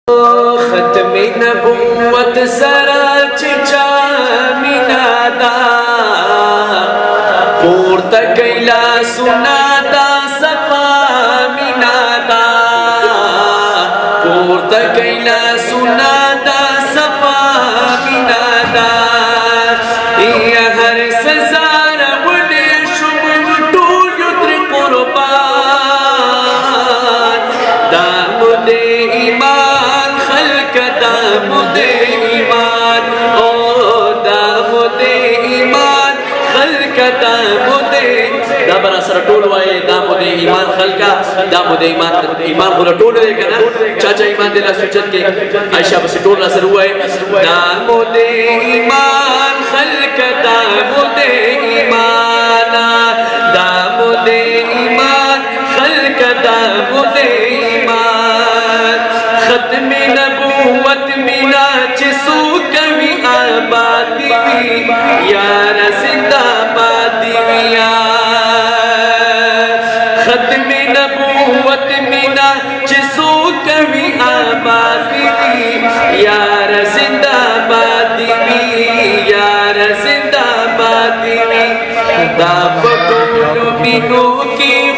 ختم نبوت سرا چچا منادا پورتا کیلا سنادا صفا منادا پورتا کیلا سنادا صفا منادا یا ہر سزار ولی شمر ٹول یتر قربان دامد ایمان خلق دامد ایمان او دامد ایمان خلق دامد دابر سر ٹول وائے دامد ایمان خلقا دامد ایمان خلا ٹول ہے کنا چاچا ایمان دینا سوچت کے عائشہ بس ٹول اثر ہوا ہے دامد ایمان خلق دامد ایمان دامد ایمان خلق دامد ایمان ختم نبوت مینا چسو کبھی آبادی بھی یار زندہ بادی بھی ختم نبوت مینا چسو کبھی آبادی بھی یار زندہ بادی بھی یار زندہ بادی بھی دا پٹول مینو کی